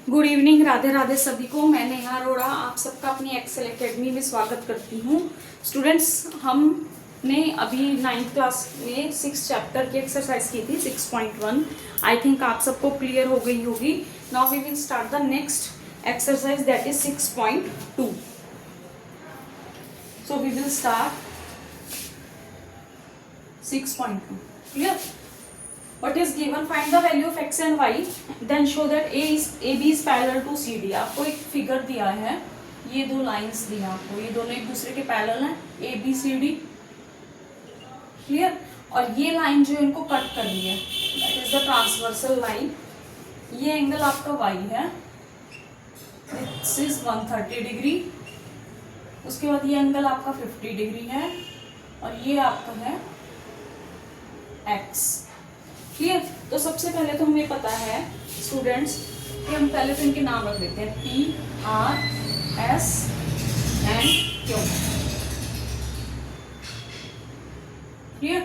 Good evening, Radhe Radhe सभी को। मैं नेहा अरोड़ा आप सबका अपनी एक्सेल एकेडमी में स्वागत करती हूँ। स्टूडेंट्स, हमने अभी 9th क्लास में 6 चैप्टर की एक्सरसाइज की थी 6.1। आई थिंक आप सबको क्लियर हो गई होगी। Now we will start the next exercise that is 6.2। So we will start 6.2। Clear? What is given? Find the value of x and y, then show that AB is parallel to CD। आपको एक figure दिया है, ये दो lines दिया आपको, ये दोनों एक दूसरे के पैरेलल हैं, ABCD। क्लियर? और ये लाइन जो इनको कट कर रही है, that is the transversal line. ये एंगल आपका y है, दिस इज 130 डिग्री। उसके बाद ये एंगल आपका 50 डिग्री है और ये आपका है x। क्लियर? तो सबसे पहले तो हमें पता है स्टूडेंट्स कि हम पहले तो इनके नाम रख देते हैं, PR, S and Q। Clear?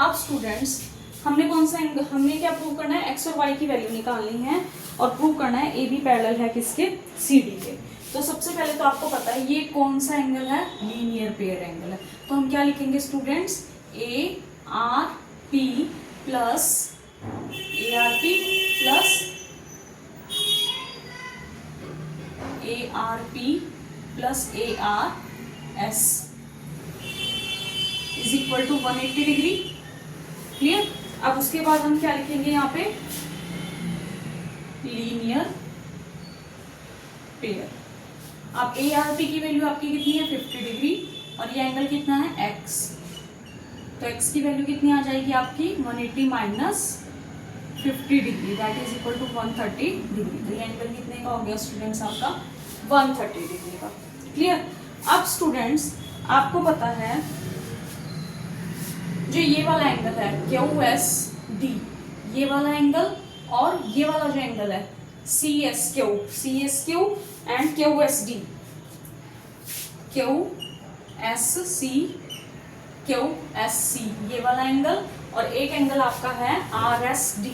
अब स्टूडेंट्स हमने कौन सा एंगल, हमने क्या प्रूव करना है, x और y की वैल्यू निकालनी है और प्रूव करना है AB पैरेलल है किसके, CD के। तो सबसे पहले तो आपको पता है ये कौन सा एंगल है, लीनियर पेयर एंगल है। तो हम क्या लिखेंगे students, ARP plus ARP plus ARP plus ARS is equal to 180 degree. Clear? अब उसके बाद हम क्या लिखेंगे यहाँ पे, लीनियर पेयर। अब ARP की वैल्यू आपकी कितनी है, 50 डिग्री, और ये एंगल कितना है, x। तो x की वैल्यू कितनी आ जाएगी आपकी, 180 minus 50 degree, that is equal to 130 degree. तो ये एंगल कितने का हो गया स्टूडेंट्स, आपका 130 डिग्री का। क्लियर? अब स्टूडेंट्स आपको पता है जो ये वाला एंगल है QSD, ये वाला एंगल और ये वाला जो एंगल है CSQ एंड QSD, QSC ये वाला एंगल, और एक एंगल आपका है RSD।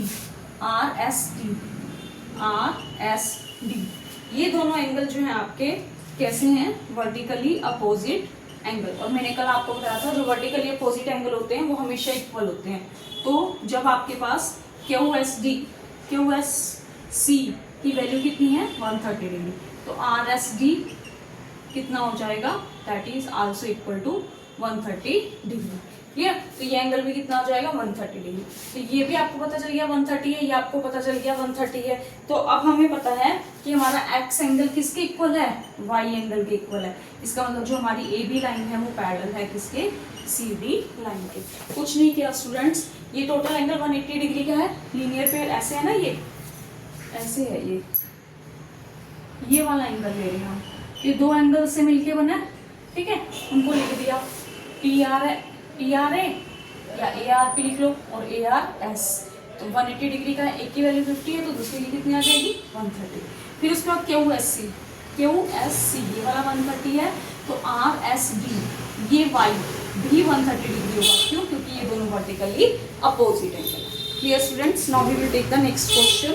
ये दोनों एंगल जो हैं आपके कैसे हैं, वर्टिकली अपोजिट एंगल। और मैंने कल आपको बताया था जो वर्टिकली अपोजिट एंगल होते हैं वो हमेशा इक्वल होते हैं। तो जब आपके पास QSC की वैल्यू कितनी है, 130 डिग्री, तो RSD कितना हो जाएगा, that is also equal to 130 degree. Clear? तो ये एंगल भी कितना हो जाएगा, 130 डिग्री। तो ये भी आपको पता चल गया 130 है, ये आपको पता चल गया 130 है। तो अब हमें पता है कि हमारा x एंगल किसके इक्वल है, y एंगल के इक्वल है। इसका मतलब जो हमारी AB लाइन है वो पैरेलल है किसके, CD लाइन के। कुछ नहीं किया स्टूडेंट्स, ये टोटल एंगल 180 डिग्री का है, लीनियर पेयर ऐसे है ना, ये ऐसे है, ये वाला एंगल ले रहे हैं हम, ये दो एंगल से मिलके बना है। ठीक है, उनको लिख दिया PRA या ARP लिख लो और ARS। तो 180 डिग्री का एक की वैल्यू 50 है तो दूसरी की कितनी आ जाएगी, 130। फिर उसके बाद QSC ये वाला 130 है, तो RSD ये Y भी 130 डिग्री होगा। क्यों? क्योंकि ये दोनों वर्टिकली अपोजिट एंगल है। Clear students? Now we will take the next question.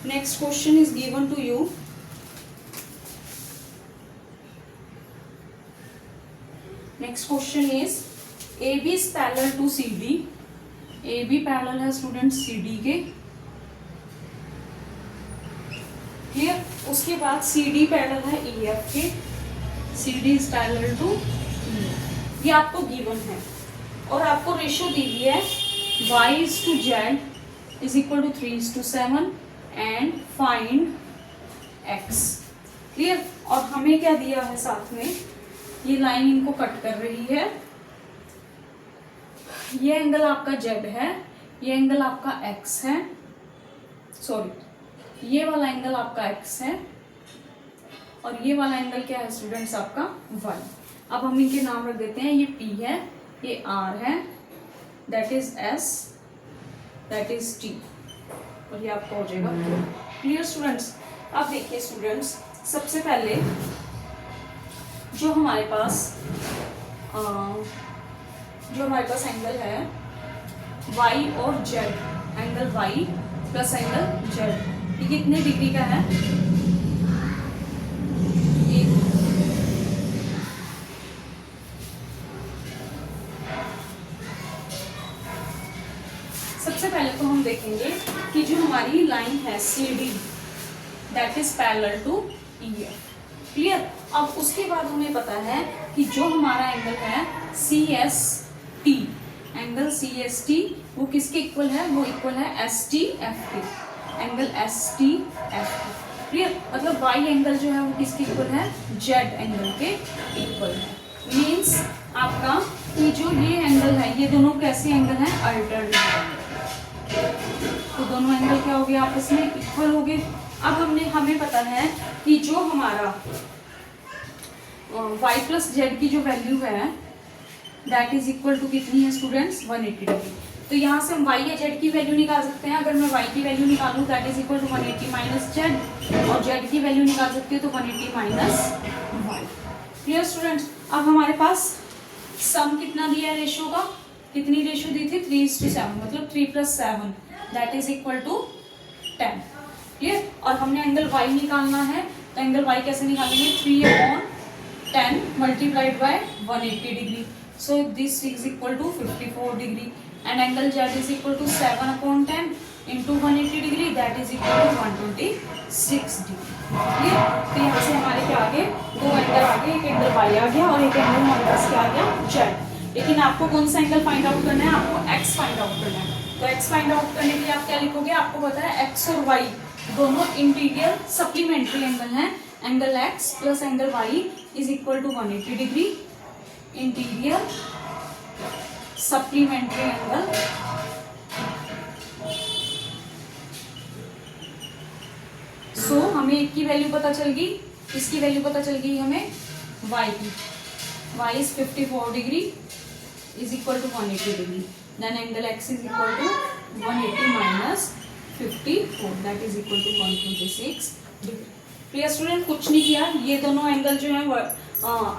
Next question is given to you. Next question is AB is parallel to CD। AB parallel है student CD के। Clear? उसके बाद CD parallel है EF के। CD is parallel to EF। ये आपको given है और आपको रेशो दी हुई है y/z is equal to 3:7 and find x। Clear? और हमें क्या दिया है साथ में, ये लाइन इनको कट कर रही है, ये एंगल आपका z है, ये एंगल आपका x है, सॉरी ये वाला एंगल आपका x है और ये वाला एंगल क्या है स्टूडेंट्स, आपका y। अब हम इनके नाम रख देते हैं, ये P है, ये R है, that is S, that is T. और ये आपका हो जाएगा 4। Clear students? अब देखिए स्टूडेंट्स, सबसे पहले जो हमारे पास एंगल है y और z, angle y plus angle z, ये कितने डिग्री का है? सबसे पहले तो हम देखेंगे कि जो हमारी लाइन है CD, that is parallel to EF। Clear? अब उसके बाद हमें पता है कि जो हमारा एंगल है CST, एंगल CST वो किसके इक्वल है? वो इक्वल है STF के, एंगल STF। क्लियर? मतलब y एंगल जो है वो किसके इक्वल है? z एंगल के इक्वल है। मीन्स आपका ये जो ये एंगल है, ये दोनों कैसे एंगल हैं? Alternate angle. तो दोनों एंगल क्या हो गए? आपस में इक्वल हो गए। अब हमें पता है कि जो हमारा y प्लस जेड की जो वैल्यू है दैट इज इक्वल टू कितनी है स्टूडेंट्स? 180 डिग्री। तो यहाँ से हम y या z की वैल्यू निकाल सकते हैं। अगर मैं y की वैल्यू निकालूँ that is equal to 180 minus z, और z की वैल्यू निकाल सकते हो तो 180 माइनस y। Clear students? अब हमारे पास सम कितना दिया है रेशियो का? कितनी रेशियो दी थी? 3:7, मतलब 3 + 7 that is equal to 10। Clear? और हमने एंगल y निकालना है, तो एंगल y कैसे निकालेंगे? 3/10 multiplied by 180 degree, so this is equal to 54 degree, and angle z is equal to 7/10 into 180 degree that is equal to 126 degree. Clear? तो यहाँ से हमारे क्या आ गए? दो एंगल आ गए, एक एंगल y आ गया और एक एंगल हमारे पास क्या आ गया? z। लेकिन आपको कौन सा एंगल फाइंड आउट करना है? आपको x फाइंड आउट करना है। तो x फाइंड आउट करने के लिए आप क्या लिखोगे? आपको पता है x और y दोनों इंटीरियर सप्लीमेंट्री एंगल हैं। Angle x plus angle y is equal to 180 degree, interior supplementary angle so हमें एक की वैल्यू पता चल गई, इसकी वैल्यू पता चल गई हमें y की। y is 54 degree is equal to 180 degree, then angle x is equal to 180 minus 54 that is equal to 126 degree. Clear student? कुछ नहीं किया, ये दोनों एंगल जो है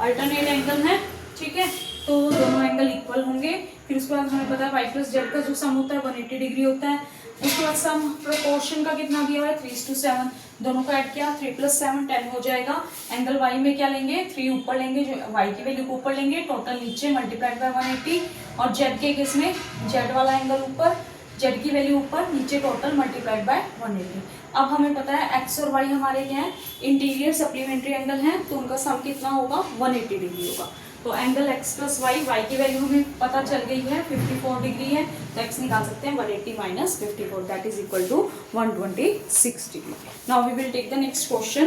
अल्टरनेट एंगल है। ठीक है, तो दोनों एंगल इक्वल होंगे। फिर उसके बाद हमें पता है y प्लस जेड का जो सम होता है 180 डिग्री होता है। उसके बाद सम प्रोपोर्शन का कितना दिया हुआ है? 3:7, दोनों को ऐड किया 3 + 7 10 हो जाएगा। एंगल y में क्या लेंगे? 3 ऊपर लेंगे, जो y की वैल्यू को ऊपर लेंगे, टोटल नीचे मल्टीप्लाइड बाय 180, और z के केस में z वाला एंगल ऊपर, z की वैल्यू ऊपर, नीचे टोटल मल्टीप्लाइड बाय 180। अब हमें पता है x और y हमारे क्या है? इंटीरियर सप्लीमेंट्री एंगल हैं, तो उनका सम कितना होगा? 180 डिग्री होगा। तो एंगल x प्लस y की वैल्यू हमें पता चल गई है 54 डिग्री है, तो x निकाल सकते हैं 180 minus 54 that is equal to 126 degree. Now we will take the next question,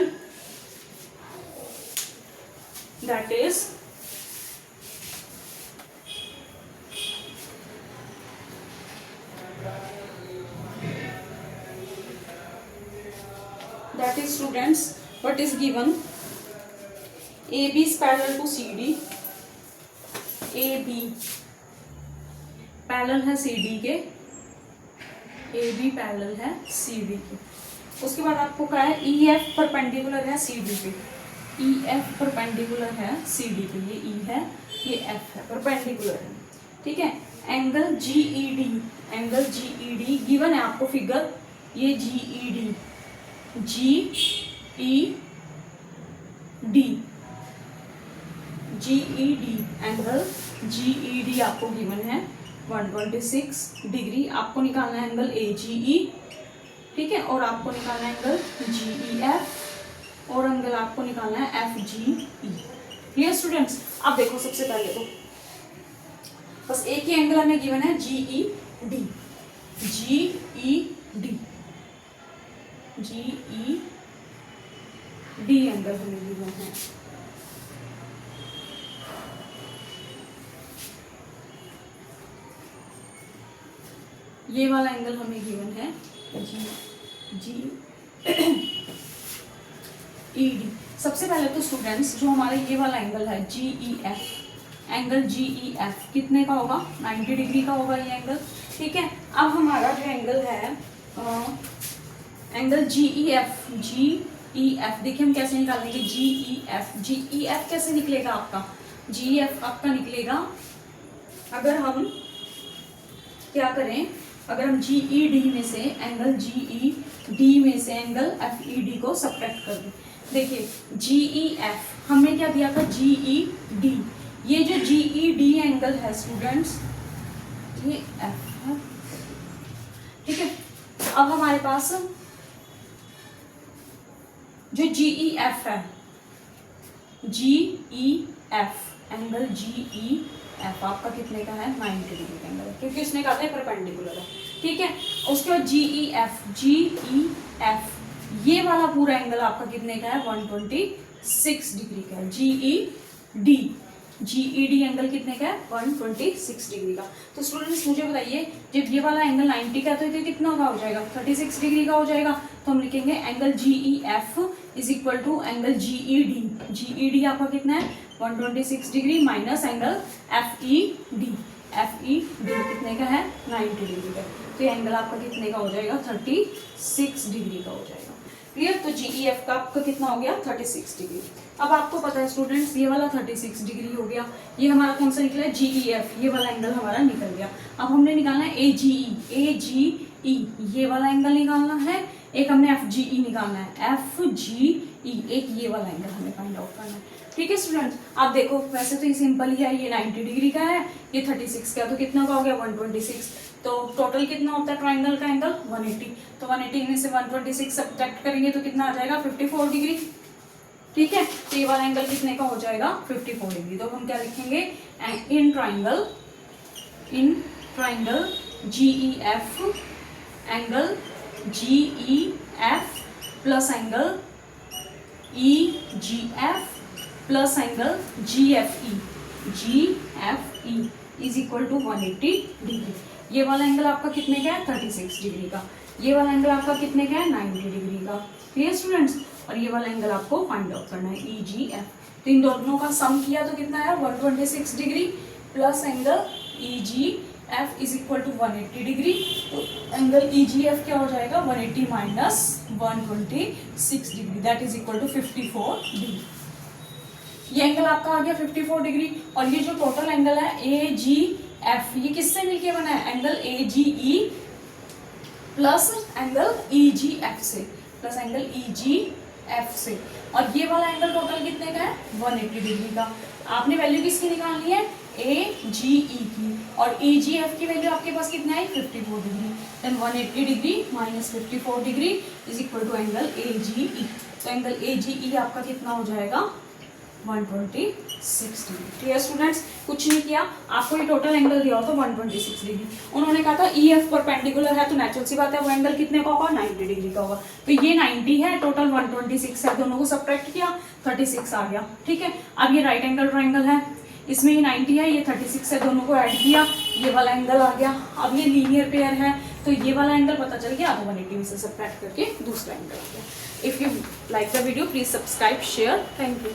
that is students what is given? AB is parallel to CD, AB parallel है CD के, AB पैरेलल है CD के। उसके बाद आपको क्या है? EF परपेंडिकुलर है CD पे, EF परपेंडिकुलर है CD पे, ये E है, ये F है, परपेंडिकुलर है। ठीक है, angle GED, angle GED given है आपको फिगर, ये GED, GED एंगल GED आपको गिवन है 126 डिग्री। आपको निकालना है एंगल AGE, ठीक है, और आपको निकालना है एंगल GEF, और एंगल आपको निकालना है FGE। Clear students? अब देखो सबसे पहले तो बस एक ही एंगल हमें गिवन है GED, एंगल हमें गिवन है। ये वाला एंगल हमें गिवन है GED। सबसे पहले तो स्टूडेंट्स जो हमारा ये वाला एंगल है GEF, एंगल GEF कितने का होगा? 90 डिग्री का होगा ये एंगल। ठीक है, अब हमारा जो एंगल है एंगल GEF, GEF देखिए हम कैसे निकालेंगे GEF, GEF कैसे निकलेगा आपका, GEF आपका निकलेगा अगर हम क्या करें, अगर हम GED में से एंगल GED में से एंगल FED को सब्ट्रैक्ट कर दें। देखिए GEF हमने क्या दिया था GED, ये जो GED एंगल है स्टूडेंट्स ये F है, ठीक है। अब हमारे पास जो GEF है, GEF एंगल GEF आपका कितने का है 90 डिग्री का एंगल है, क्योंकि उसने कहा था परपेंडिकुलर है, ठीक है। उसके बाद GEF ये वाला पूरा एंगल आपका कितने का है 126 डिग्री का है। GED एंगल कितने का है 126 डिग्री का। तो स्टूडेंट्स मुझे बताइए जब ये वाला एंगल 90 का तो ये कितना का हो जाएगा 36 डिग्री का हो जाएगा। तो हम लिखेंगे angle GEF is equal to angle GED। GED आपका कितना है 126 डिग्री माइनस एंगल FED कितने का है 90 डिग्री का। तो ये एंगल आपका कितने का हो जाएगा 36 डिग्री का हो जाएगा। क्लियर। तो GEF का आपका कितना हो गया 36 डिग्री। अब आपको पता है स्टूडेंट्स ये वाला 36 डिग्री हो गया, ये हमारा कौन सा निकला है GEF, ये वाला एंगल हमारा निकल गया। अब हमने निकालना है AGE ये वाला एंगल निकालना है, एक हमने FGE निकालना है FGE, एक ये वाला एंगल हमें फाइंड आउट करना है, ठीक है स्टूडेंट्स। आप देखो वैसे तो ये सिंपल ही है, ये 90 डिग्री का है, ये 36 का, तो कितना का हो गया 126। तो टोटल कितना होता है ट्राइंगल का एंगल 180। तो 180 में से 126 सब्ट्रैक्ट करेंगे तो कितना आ जाएगा 54 डिग्री, ठीक है। तो ये वाला एंगल कितने का हो जाएगा 54 डिग्री। तो हम क्या लिखेंगे in triangle GEF angle GEF plus angle EGF plus angle GFE is equal to 180 degree. ये वाला एंगल आपका कितने का है 36 डिग्री का, ये वाला एंगल आपका कितने का है 90 डिग्री का। Clear students. और ये वाला एंगल आपको फाइंड आउट करना है EGF। तो इन दोनों का सम किया तो कितना है 126 degree plus angle EGF is equal to 180 degree. तो एंगल EGF क्या हो जाएगा 180 माइनस 126 degree that is equal to 54 degree. ये एंगल आपका आ गया 54 डिग्री। और ये जो टोटल एंगल है AGF ये किससे मिलके बना है angle AGE plus angle EGF से, प्लस एंगल EGF से। और ये वाला एंगल टोटल कितने का है 180 डिग्री का। आपने वैल्यू किसकी निकालनी है AGE की, और EGF की वैल्यू आपके पास कितना है 54 degree. Then 180 degree minus 54 degree is equal to angle AGE। तो एंगल AGE आपका कितना हो जाएगा 126 डिग्री। Clear students. कुछ नहीं किया, आपको ये टोटल एंगल दिया हो तो 126 डिग्री। उन्होंने कहा था EF परपेंडिकुलर है तो नेचुरल सी बात है वो एंगल कितने का होगा 90 डिग्री का होगा। तो ये 90 है, टोटल 126 है, दोनों को सब्ट्रैक्ट किया 36 आ गया, ठीक है। अब ये राइट एंगल ट्राइंगल है, इसमें ये 90 है, ये 36 है, दोनों को ऐड किया, ये वाला एंगल आ गया। अब ये लीनियर पेयर है तो ये वाला एंगल पता चल गया, तो 180 में से सब्ट्रैक्ट करके दूसरा एंगल आ गया। If you like the video please subscribe share, thank you.